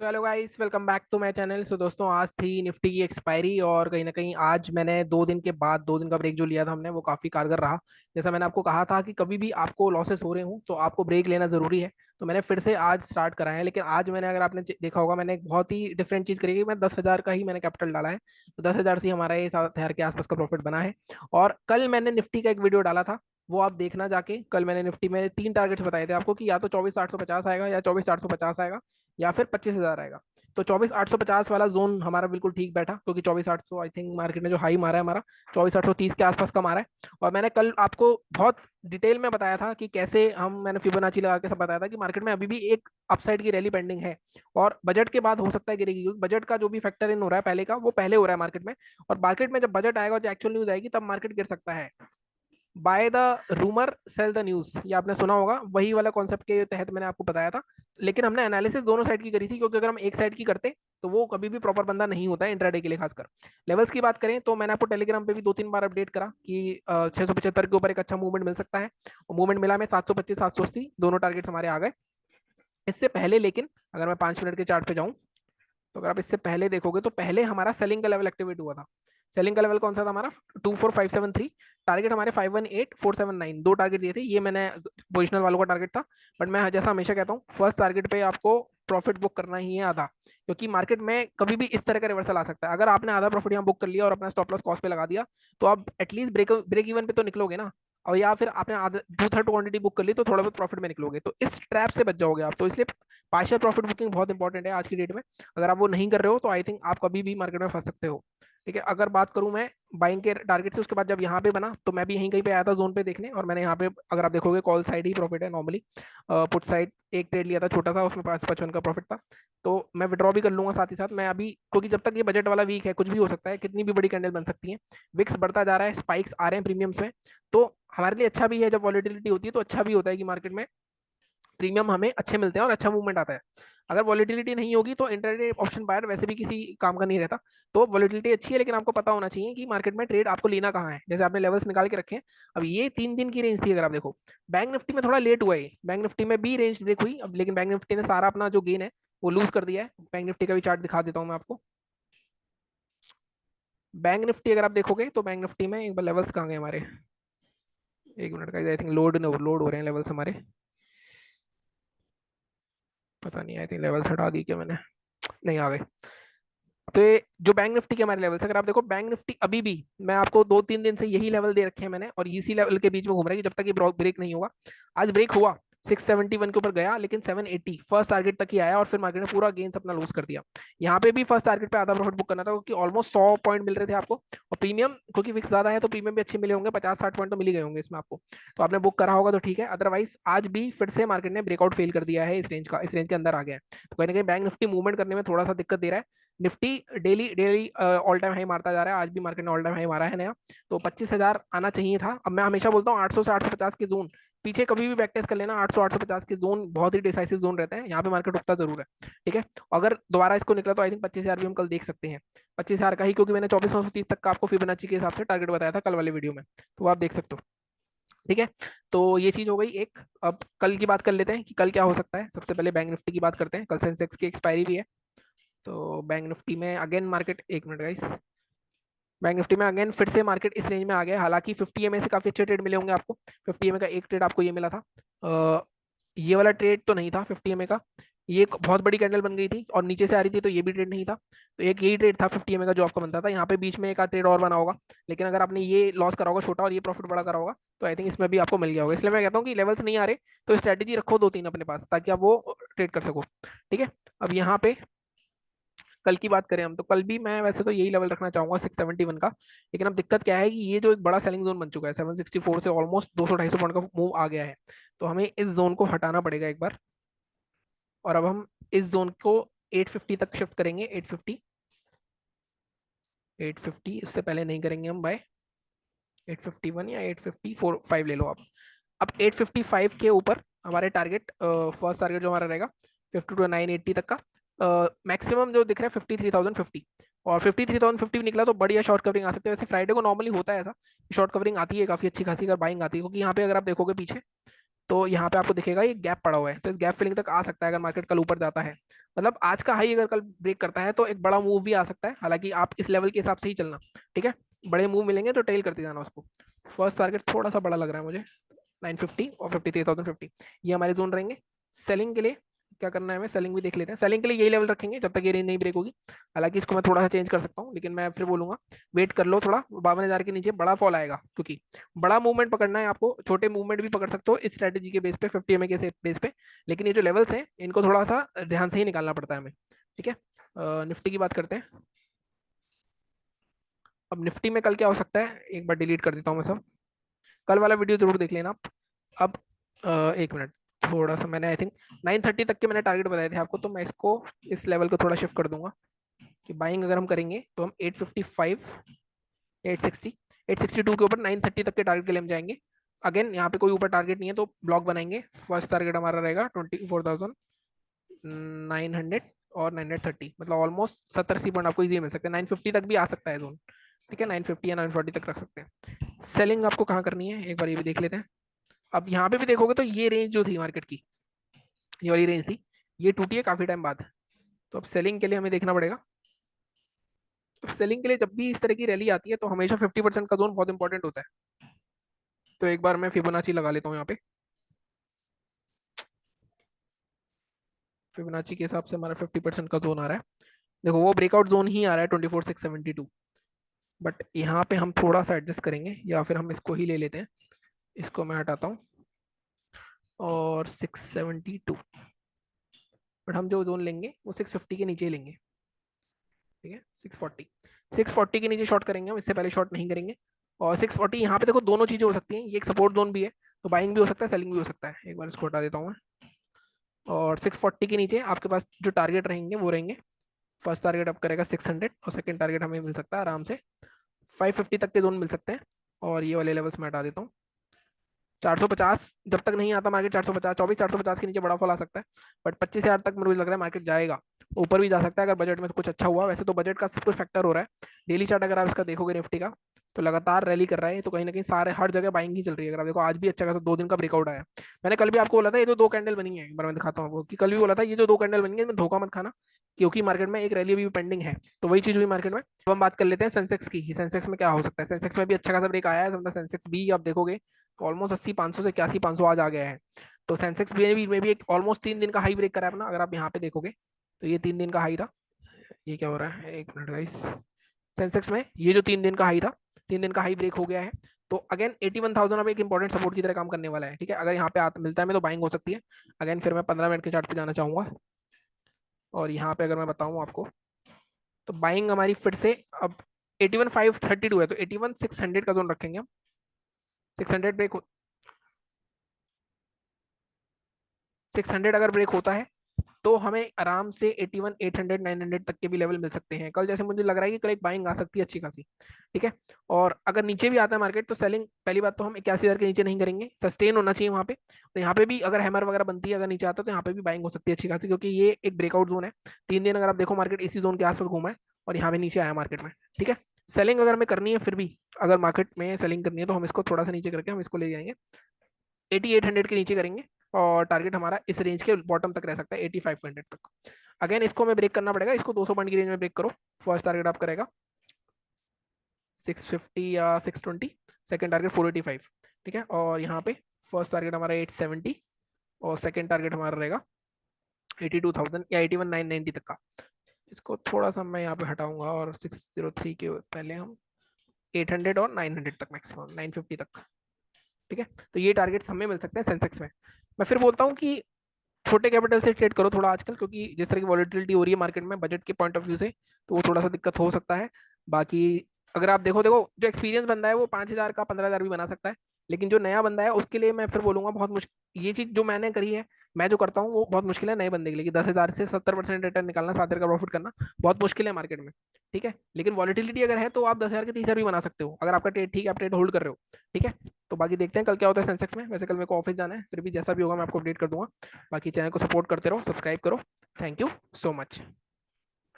तो hello guys, welcome back to my channel. So दोस्तों, आज थी निफ्टी की एक्सपायरी और कहीं ना कहीं आज मैंने 2 दिन के बाद 2 दिन का ब्रेक जो लिया था हमने वो काफ़ी कारगर रहा। जैसा मैंने आपको कहा था कि कभी भी आपको लॉसेस हो रहे हों तो आपको ब्रेक लेना ज़रूरी है। तो मैंने फिर से आज स्टार्ट करा है, लेकिन आज मैंने, अगर आपने देखा होगा, मैंने एक बहुत ही डिफरेंट चीज़ करी है। मैं 10,000 का ही मैंने कैपिटल डाला है, तो 10,000 से हमारा ये 7,000 के आसपास का प्रॉफिट बना है। और कल मैंने निफ्टी का एक वीडियो डाला था, वो आप देखना जाके। कल मैंने निफ्टी में 3 टारगेट्स बताए थे आपको कि या तो 24,850 आएगा, या 24,850 आएगा, या फिर 25,000 आएगा। तो 24,850 वाला जोन हमारा बिल्कुल ठीक बैठा, क्योंकि 24,800 आई थिंक मार्केट ने जो हाई मारा है हमारा 24,830 के आसपास का मारा है। और मैंने कल आपको बहुत डिटेल में बताया था कि कैसे मैंने फिबोनाची लगा के सब बताया था कि मार्केट में अभी भी एक अपसाइड की रैली पेंडिंग है, और बजट के बाद हो सकता है गिरेगी, क्योंकि बजट का जो भी फैक्टर इन हो रहा है पहले का, वो पहले हो रहा है मार्केट में। और मार्केट में जब बजट आएगा, जो एक्चुअल न्यूज आएगी, तब मार्केट गिर सकता है। By the rumour cell the news, ये आपने सुना होगा, वही वाला कॉन्सेप्ट के तहत मैंने आपको बताया था। लेकिन हमने एनालिसिस दोनों साइड की करी थी, क्योंकि अगर हम एक साइड की करते तो वो कभी भी प्रॉपर बंदा नहीं होता है इंट्राडे के लिए खासकर। लेवल्स की बात करें तो मैंने आपको टेलीग्राम पे भी 2-3 बार अपडेट करा कि 675 के ऊपर एक अच्छा मूवमेंट मिल सकता है, और मूवमेंट मिला में 725 780 दोनों टारगेट्स हमारे आ गए। इससे पहले लेकिन अगर मैं 5 मिनट के चार्ट पे जाऊं, तो अगर आप इससे पहले देखोगे तो पहले हमारा सेलिंग का लेवल एक्टिवेट हुआ था। सेलिंग का लेवल कौन सा था हमारा? 24,573। टारगेट हमारे 518,479, 2 टारगेट दिए थे, ये मैंने पोजिशनल वालों का टारगेट था। बट मैं जैसा हमेशा कहता हूँ, फर्स्ट टारगेट पे आपको प्रॉफिट बुक करना ही है आधा, क्योंकि मार्केट में कभी भी इस तरह का रिवर्सल आ सकता है। अगर आपने आधा प्रॉफिट यहाँ बुक कर लिया और अपना स्टॉप लॉस कॉस्ट पे लगा दिया, तो आप एटलीस्ट ब्रेक इवन पे तो निकलोगे ना। और या फिर आपने आधा 2/3 क्वांटिटी बुक कर ली तो थोड़ा बहुत प्रॉफिट में निकलोगे, तो इस ट्रैप से बच जाओगे आप। तो इसलिए पार्शियल प्रॉफिट बुकिंग बहुत इंपॉर्टेंट है आज की डेट में। अगर आप वो नहीं कर रहे हो तो आई थिंक आप कभी भी मार्केट में फंस सकते हो। ठीक है, अगर बात करूं मैं बाइंग के टारगेट से, उसके बाद जब यहाँ पे बना तो मैं भी यहीं कहीं पे आया था जोन पे देखने, और मैंने यहाँ पे, अगर आप देखोगे, कॉल साइड ही प्रॉफिट है नॉर्मली। पुट साइड एक ट्रेड लिया था छोटा सा, उसमें 555 का प्रॉफिट था। तो मैं विड्रॉ भी कर लूंगा साथ ही साथ मैं अभी, क्योंकि जब तक ये बजट वाला वीक है कुछ भी हो सकता है, कितनी भी बड़ी कैंडल बन सकती है। विक्स बढ़ता जा रहा है, स्पाइक्स आ रहे हैं प्रीमियम्स में। तो हमारे लिए अच्छा भी है, जब वॉलिटिलिटी होती है तो अच्छा भी होता है कि मार्केट में प्रीमियम हमें अच्छे मिलते हैं और अच्छा मूवमेंट आता है। अगर वॉलिटिलिटी नहीं होगी तो इंटरडे ऑप्शन बायर वैसे भी किसी काम का नहीं रहता। तो वॉलिटिलिटी अच्छी है, लेकिन आपको पता होना चाहिए कि मार्केट में ट्रेड आपको लेना कहाँ है। जैसे आपने लेवल्स निकाल के रखे हैं, अब ये 3 दिन की रेंज थी। अगर आप देखो, बैंक निफ्टी में थोड़ा लेट हुआ है, बैंक निफ्टी में भी रेंज ब्रेक हुई अब, लेकिन बैंक निफ्टी ने सारा अपना जो गेन है वो लूज कर दिया है। बैंक निफ्टी का भी चार्ट दिखा देता हूँ मैं आपको। बैंक निफ्टी अगर आप देखोगे तो बैंक निफ्टी में एक बार लेवल्स कहाँ गए हमारे, 1 मिनट का, आई थिंक लोड लोड हो रहे हैं लेवल्स हमारे। पता नहीं, आई थिंक लेवल्स हटा दी क्या मैंने, नहीं आ गए। तो ये जो बैंक निफ्टी के हमारे लेवल्स, अगर आप देखो बैंक निफ्टी अभी भी, मैं आपको 2-3 दिन से यही लेवल दे रखे हैं मैंने, और इसी लेवल के बीच में घूम रहा है कि जब तक ये ब्रेक नहीं होगा। आज ब्रेक हुआ, 671 के ऊपर गया, लेकिन 780 फर्स्ट टारगेट तक ही आया, और फिर मार्केट ने पूरा गेन्स अपना लूज कर दिया। यहाँ पे भी फर्स्ट टारगेट पे आधा प्रॉफिट बुक करना था, क्योंकि ऑलमोस्ट 100 पॉइंट मिल रहे थे आपको, और प्रीमियम क्योंकि विक्स ज्यादा है तो प्रीमियम भी अच्छे मिले होंगे, 50-60 पॉइंट तो मिल ही गए होंगे इसमें आपको। तो आपने बुक करा होगा तो ठीक है, अदरवाइज आज भी फिर से मार्केट ने ब्रेकआउट फेल कर दिया है इस रेंज का, इस रेंज के अंदर आ गया है। तो कहीं ना कहीं बैंक निफ्टी मूवमेंट करने में थोड़ा सा दिक्कत दे रहा है। Nifty daily daily all time high मारता जा रहा है, आज भी मार्केट ने ऑल टाइम हाई मारा है नया। तो 25,000 आना चाहिए था। अब मैं हमेशा बोलता हूँ 800 से 850 के जोन पीछे कभी भी बैक टेस्ट कर लेना। 800 850 के जोन बहुत ही डिसाइसिव जोन रहते हैं, यहाँ पे मार्केट रुकता जरूर है। ठीक है, अगर दोबारा इसको निकला तो आई थिंक 25,000 भी हम कल देख सकते हैं। 25,000 का ही, क्योंकि मैंने 24,930 तक का आपको फिबोनाची के हिसाब से टारगेट बताया था कल वाले वीडियो में, तो आप देख सकते हो। ठीक है, तो ये चीज हो गई एक। अब कल की बात कर लेते हैं कि कल क्या हो सकता है। सबसे पहले बैंक निफ्टी की बात करते हैं, कल सेंसेक्स की एक्सपायरी भी है। तो बैंक निफ्टी में again market, 1 minute guys, bank Nifty में अगेन फिर से मार्केट इस रेंज में आ गया। हालांकि 50 एमए से काफी अच्छे ट्रेड मिले होंगे आपको। 50 एमए का एक ट्रेड आपको ये मिला था, ये वाला ट्रेड तो नहीं था 50 एमए का, ये एक बहुत बड़ी कैंडल बन गई थी और नीचे से आ रही थी, तो ये भी ट्रेड नहीं था। तो एक यही ट्रेड था 50 एमए का जो आपका बनता था। यहाँ पे बीच में एक आध ट्रेड और बना होगा, लेकिन अगर आपने ये लॉस करा होगा छोटा और ये प्रॉफिट बड़ा करा होगा, तो आई थिंक इसमें भी आपको मिल गया होगा। इसलिए मैं कहता हूँ कि लेवल्स नहीं आ रहे तो स्ट्रेटेजी रखो 2-3 अपने पास, ताकि आप वो ट्रेड कर सको। ठीक है, अब यहाँ पे कल की बात करें हम, तो कल भी मैं वैसे तो यही लेवल रखना चाहूंगा 671 का। लेकिन अब दिक्कत क्या है कि ये जो एक बड़ा सेलिंग जोन बन चुका है, 764 से ऑलमोस्ट 200-250 पॉइंट का मूव आ गया है। तो हमें इस जोन को हटाना पड़ेगा एक बार, और अब हम इस जोन को 850 तक शिफ्ट करेंगे। 850, 850 इससे पहले नहीं करेंगे हम बाय। 851 या 854 ले लो आप। अब 855 के ऊपर हमारे टारगेट, फर्स्ट टारगेट जो हमारा रहेगा 50 टू 980 तक का, मैक्सिमम जो दिख रहा है 53,050। और 53,050 निकला तो बढ़िया शॉर्ट कवरिंग आ सकती है। वैसे फ्राइडे को नॉर्मली होता है ऐसा, शॉर्ट कवरिंग आती है काफी अच्छी खासी, अगर बाइंग आती है, क्योंकि यहाँ पे अगर आप देखोगे पीछे, तो यहाँ पे आपको दिखेगा ये गैप पड़ा हुआ है, तो इस गैप फिलिंग तक आ सकता है अगर मार्केट कल ऊपर जाता है। मतलब आज का हाई अगर कल ब्रेक करता है तो एक बड़ा मूव भी आ सकता है, हालांकि आप इस लेवल के हिसाब से ही चलना। ठीक है, बड़े मूव मिलेंगे तो टेल करते जाना उसको। फर्स्ट टारगेट थोड़ा सा बड़ा लग रहा है मुझे, 950 और 53,050, ये हमारे जोन रहेंगे। सेलिंग के लिए क्या करना है, हमें सेलिंग भी देख लेते हैं। सेलिंग के लिए यही लेवल रखेंगे जब तक ये रेंज नहीं ब्रेक होगी। हालांकि इसको मैं थोड़ा सा चेंज कर सकता हूँ, लेकिन मैं फिर बोलूंगा वेट कर लो थोड़ा, 52,000 के नीचे बड़ा फॉल आएगा, क्योंकि बड़ा मूवमेंट पकड़ना है आपको। छोटे मूवमेंट भी पकड़ सकते हो इस स्ट्रेटेजी के बेस पे, 50 MA के बेस पे, लेकिन ये जो लेवल्स हैं इनको थोड़ा सा ध्यान से ही निकालना पड़ता है हमें। ठीक है, निफ्टी की बात करते हैं। अब निफ्टी में कल क्या हो सकता है, एक बार डिलीट कर देता हूँ मैं सब। कल वाला वीडियो जरूर देख लेना आप। अब एक मिनट, थोड़ा सा मैंने आई थिंक 930 तक के मैंने टारगेट बताए थे आपको, तो मैं इसको इस लेवल को थोड़ा शिफ्ट कर दूंगा कि बाइंग अगर हम करेंगे तो हम 855, 860, 862 के ऊपर 930 तक के टारगेट के लिए हम जाएंगे। अगेन यहाँ पे कोई ऊपर टारगेट नहीं है तो ब्लॉक बनाएंगे। फर्स्ट टारगेट हमारा रहेगा 24,900 और 930, मतलब ऑलमोस्ट 70-80 पॉइंट आपको इजी मिल सकते हैं। 950 तक भी आ सकता है जोन। ठीक है, 950 या 940 तक रख सकते हैं। सेलिंग आपको कहाँ करनी है एक बार ये भी देख लेते हैं। अब यहाँ पे भी देखोगे तो ये रेंज जो थी मार्केट की, ये वाली रेंज थी, ये टूटी है काफी टाइम बाद। तो अब सेलिंग के लिए हमें देखना पड़ेगा। तो सेलिंग के लिए जब भी इस तरह की रैली आती है तो हमेशा 50% का जोन बहुत इंपॉर्टेंट होता है। तो एक बार मैं फिबोनाची लगा लेता हूँ यहाँ पे। फिबोनाची के हिसाब से हमारा 50% का जोन आ रहा है। देखो वो ब्रेकआउट जोन ही आ रहा है 24,672। बट यहाँ पे हम थोड़ा सा एडजस्ट करेंगे, या फिर हम इसको ही ले लेते हैं। इसको मैं हटाता हूँ और 672, बट हम जो जोन लेंगे वो 650 के नीचे ही लेंगे। ठीक है, 640, 640 के नीचे शॉर्ट करेंगे हम, इससे पहले शॉर्ट नहीं करेंगे। और 640 यहाँ पे देखो दोनों चीजें हो सकती हैं, ये एक सपोर्ट जोन भी है, तो बाइंग भी हो सकता है सेलिंग भी हो सकता है। एक बार इसको हटा देता हूँ मैं। और 640 के नीचे आपके पास जो टारगेट रहेंगे वो रहेंगे, फर्स्ट टारगेट आप करेगा 600, और सेकंड टारगेट हमें मिल सकता है आराम से 550 तक के जोन मिल सकते हैं। और ये वाले लेवल्स मैं हटा देता हूँ। 450 जब तक नहीं आता मार्केट, 450, 450 के नीचे बड़ा फॉल आ सकता है। बट 25,000 तक मुझे लग रहा है मार्केट जाएगा, ऊपर भी जा सकता है अगर बजट में कुछ अच्छा हुआ। वैसे तो बजट का सब कुछ फैक्टर हो रहा है। डेली चार्ट अगर आप इसका देखोगे निफ्टी का, तो लगातार रैली कर रहा है, तो कहीं ना कहीं सारे हर जगह बाइंग ही चल रही है। अगर आप देखो आज भी अच्छा खासा 2 दिन का ब्रेकआउट आया। मैंने कल भी आपको बोला था ये जो दो कैंडल बनी है, एक बार मैं दिखाता हूँ आपको, कि कल भी बोला था ये जो दो कैंडल बनी है इसमें धोखा मत खाना, क्योंकि मार्केट में एक रैली अभी भी पेंडिंग है। तो वही चीज हुई मार्केट में। अब हम बात कर लेते हैं सेंसेक्स की, सेंसेक्स में क्या हो सकता है। सेंसेक्स में भी अच्छा खासा ब्रेक आया है, मतलब सेंसेक्स भी आप देखोगे तो ऑलमोस्ट 80,500 से 81,500 आज आ गया है। तो सेंसेक्स में भी एक ऑलमोस्ट 3 दिन का हाई ब्रेक करा है अपना, अगर आप यहाँ पे देखोगे तो ये 3 दिन का हाई था। ये क्या हो रहा है, एक मिनट गाइस। सेंसेक्स में ये जो 3 दिन का हाई था, 3 दिन का हाई ब्रेक हो गया है। तो अगेन 81,000 अब एक इंपॉर्टेंट सपोर्ट की तरह काम करने वाला है। ठीक है, अगर यहाँ पे मिलता है मैं तो बाइंग हो सकती है। अगेन फिर मैं 15 मिनट के चार्ट पे जाना चाहूंगा, और यहाँ पे अगर मैं बताऊँ आपको तो बाइंग हमारी फिर से अब 81,532 है, तो 81,600 का जोन रखेंगे हम। 600 ब्रेक, 600 अगर ब्रेक होता है तो हमें आराम से 81, 800, 900 तक के भी लेवल मिल सकते हैं कल। जैसे मुझे लग रहा है कि कल एक बाइंग आ सकती है अच्छी खासी। ठीक है, और अगर नीचे भी आता है मार्केट तो सेलिंग, पहली बात तो हम 81,000 के नीचे नहीं करेंगे, सस्टेन होना चाहिए वहां पे। तो यहाँ पे भी अगर हैमर वगैरह बनती है, अगर नीचे आता है तो यहाँ पे भी बाइंग हो सकती है अच्छी खासी, क्योंकि ये एक ब्रेकआउट जोन है। 3 दिन अगर आप देखो मार्केट इसी जोन के आसपास घूमा है और यहाँ पे नीचे आया मार्केट में। ठीक है, सेलिंग अगर हमें करनी है, फिर भी अगर मार्केट में सेलिंग करनी है तो हम इसको थोड़ा सा नीचे करके हम इसको ले जाएंगे, 8800 के नीचे करेंगे। और टारगेट हमारा इस रेंज के बॉटम तक रह सकता है, 8500 तक। अगेन इसको हमें ब्रेक करना पड़ेगा, इसको 200 पॉइंट की रेंज में ब्रेक करो। फर्स्ट टारगेट आप करेगा 650 या 620, सेकंड टारगेट 485। ठीक है, और यहाँ पे फर्स्ट टारगेट हमारा 870, और सेकंड टारगेट हमारा रहेगा 82,000 या 81,990 तक का। इसको थोड़ा सा मैं यहाँ पे हटाऊंगा, और 603 के पहले हम 800 और 900 तक, मैक्सिमम 950 तक। ठीक है, तो ये टारगेट्स हमें मिल सकते हैं सेंसेक्स में। मैं फिर बोलता हूँ कि छोटे कैपिटल से ट्रेड करो थोड़ा आजकल, क्योंकि जिस तरह की वॉलिटिलिटी हो रही है मार्केट में बजट के पॉइंट ऑफ व्यू से, तो वो थोड़ा सा दिक्कत हो सकता है। बाकी अगर आप देखो देखो जो एक्सपीरियंस बंदा है वो 5,000 का 15,000 भी बना सकता है, लेकिन जो नया बंदा है उसके लिए मैं फिर बोलूंगा बहुत मुश्किल। ये चीज जो मैंने करी है, मैं जो करता हूँ वो बहुत मुश्किल है नए बंदे के लिए, कि 10,000 से 70% रिटर्न निकालना, 7,000 का प्रॉफिट करना बहुत मुश्किल है मार्केट में। ठीक है, लेकिन वॉलिटिलिटी अगर है तो आप 10,000 के 30,000 भी बना सकते हो, अगर आपका ट्रेड ठीक है, आप ट्रेड होल्ड कर रहे हो। ठीक है, तो बाकी देखते हैं कल क्या होता है सेंसेक्स में। वैसे कल मेरे को ऑफिस जाना है, फिर भी जैसा भी होगा मैं आपको अपडेट कर दूंगा। बाकी चैनल को सपोर्ट करते रहो, सब्सक्राइब करो। Thank you so much.